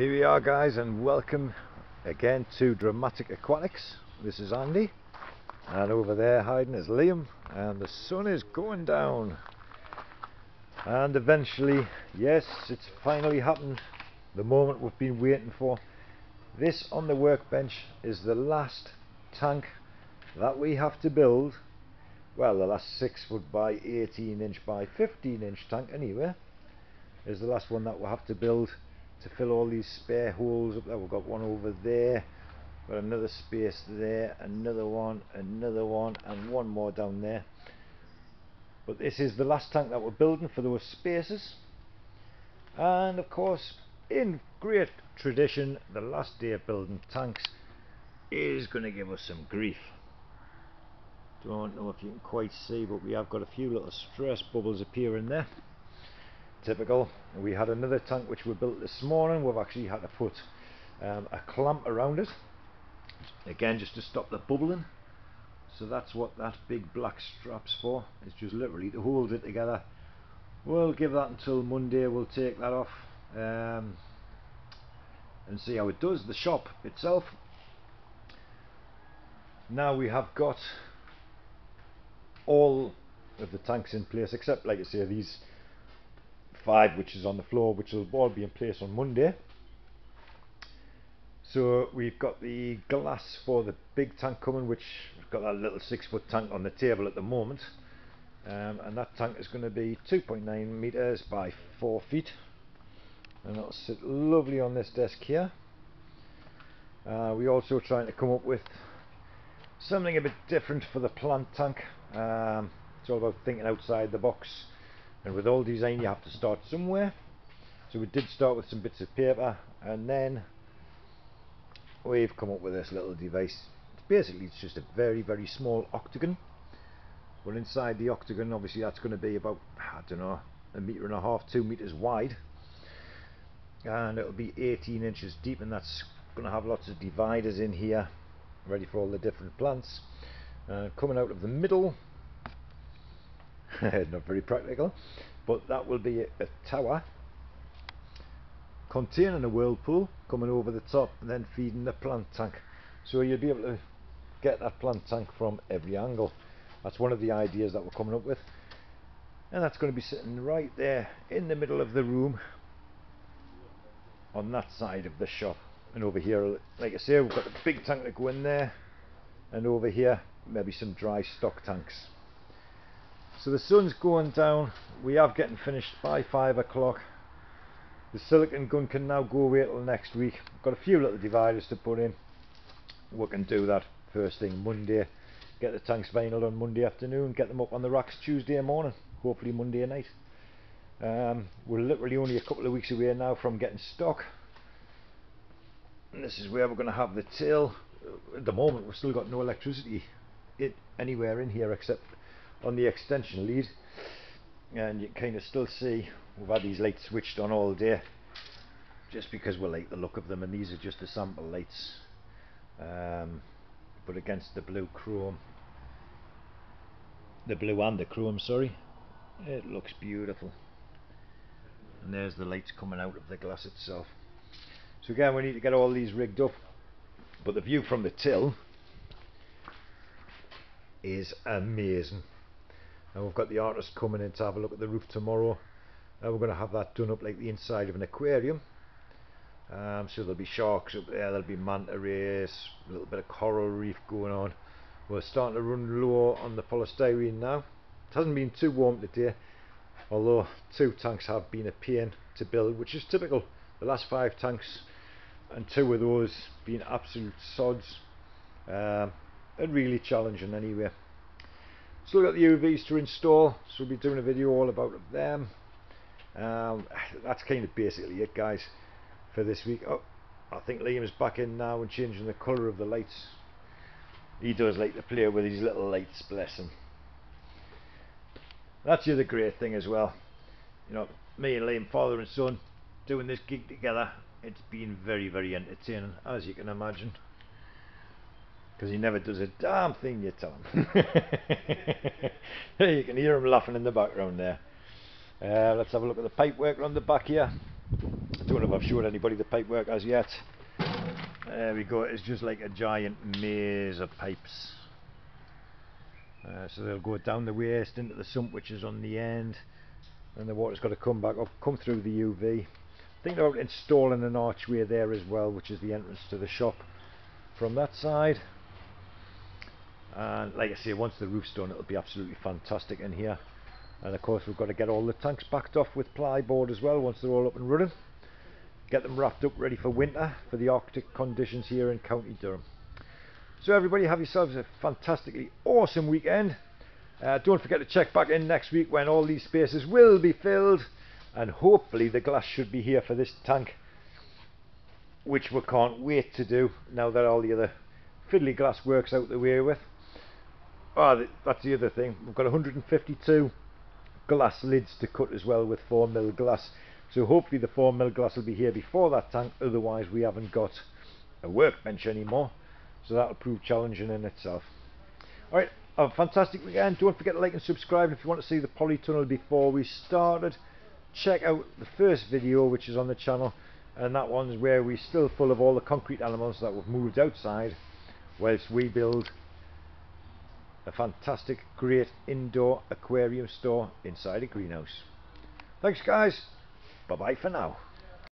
Here we are, guys, and welcome again to Dramatic Aquatics. This is Andy, and over there hiding is Liam, and the sun is going down, and eventually, yes, it's finally happened, the moment we've been waiting for. This on the workbench is the last tank that we have to build. Well, the last 6 foot by 18 inch by 15 inch tank anyway is the last one that we'll have to build to fill all these spare holes up there. We've got one over there, got another space there, another one, and one more down there. But this is the last tank that we're building for those spaces, and of course, in great tradition, the last day of building tanks is going to give us some grief. Don't know if you can quite see, but we have got a few little stress bubbles appearing there. Typical. We had another tank which we built this morning. We've actually had to put a clamp around it, again just to stop the bubbling. So that's what that big black strap's for. It's just literally to hold it together. We'll give that until Monday. We'll take that off and see how it does. The shop itself, now we have got all of the tanks in place except, like I say, these 5 which is on the floor, which will all be in place on Monday. So we've got the glass for the big tank coming, which we've got that little 6 foot tank on the table at the moment, and that tank is going to be 2.9 meters by 4 feet, and it'll sit lovely on this desk here. We're also trying to come up with something a bit different for the plant tank. It's all about thinking outside the box, and with all design you have to start somewhere. So we did start with some bits of paper, and then we've come up with this little device. It's just a very, very small octagon. Well, inside the octagon, obviously that's going to be about, I don't know, 1.5 meters, 2 meters wide, and it'll be 18 inches deep, and that's going to have lots of dividers in here ready for all the different plants. Coming out of the middle, not very practical, but that will be a tower containing a whirlpool coming over the top and then feeding the plant tank. So you'll be able to get that plant tank from every angle. That's one of the ideas that we're coming up with, and that's going to be sitting right there in the middle of the room on that side of the shop. And over here, like I say, we've got a big tank to go in there, and over here maybe some dry stock tanks. So the sun's going down. We are getting finished by 5 o'clock. The silicone gun can now go away till next week. I've got a few little dividers to put in. We can do that first thing Monday. Get the tanks vinyl on Monday afternoon, get them up on the racks Tuesday morning, hopefully Monday night. We're literally only a couple of weeks away now from getting stock, and this is where we're going to have the till. At the moment we've still got no electricity anywhere in here except on the extension lead, and you can kind of still see we've had these lights switched on all day just because we like the look of them, and these are just the sample lights, but against the blue chrome, the blue and the chrome, sorry, it looks beautiful. And there's the lights coming out of the glass itself. So again, we need to get all these rigged up, but the view from the till is amazing. And we've got the artist coming in to have a look at the roof tomorrow, and we're going to have that done up like the inside of an aquarium. So there'll be sharks up there, there'll be manta rays, a little bit of coral reef going on. We're starting to run low on the polystyrene now. It hasn't been too warm today, although 2 tanks have been a pain to build, which is typical. The last 5 tanks, and 2 of those being absolute sods, and really challenging anyway. Still got the UVs to install, so we'll be doing a video all about them. That's kind of basically it, guys, for this week. Oh, I think Liam is back in now and changing the colour of the lights. He does like to play with his little lights, bless him. That's the other great thing as well, you know, me and Liam, father and son, doing this gig together. It's been very, very entertaining, as you can imagine, because he never does a damn thing you tell him. You can hear him laughing in the background there. Let's have a look at the pipe work on the back here. I don't know if I've showed anybody the pipework as yet. There we go, it's just like a giant maze of pipes. So they'll go down the waste into the sump, which is on the end, and the water's got to come back up, come through the UV. Thinking about installing an archway there as well, which is the entrance to the shop from that side. And like I say, once the roof's done, it'll be absolutely fantastic in here. And of course we've got to get all the tanks backed off with plyboard as well once they're all up and running. Get them wrapped up ready for winter, for the Arctic conditions here in County Durham. So everybody, have yourselves a fantastically awesome weekend. Don't forget to check back in next week when all these spaces will be filled, and hopefully the glass should be here for this tank, which we can't wait to do now that all the other fiddly glass works out the way with. That's the other thing, we've got 152 glass lids to cut as well with 4mm glass, so hopefully the 4mm glass will be here before that tank, otherwise we haven't got a workbench anymore, so that'll prove challenging in itself. Alright, have a fantastic weekend. Don't forget to like and subscribe. If you want to see the polytunnel before we started, check out the first video which is on the channel, and that one's where we're still full of all the concrete elements that we've moved outside whilst we build a fantastic, great indoor aquarium store inside a greenhouse. Thanks guys, bye bye for now.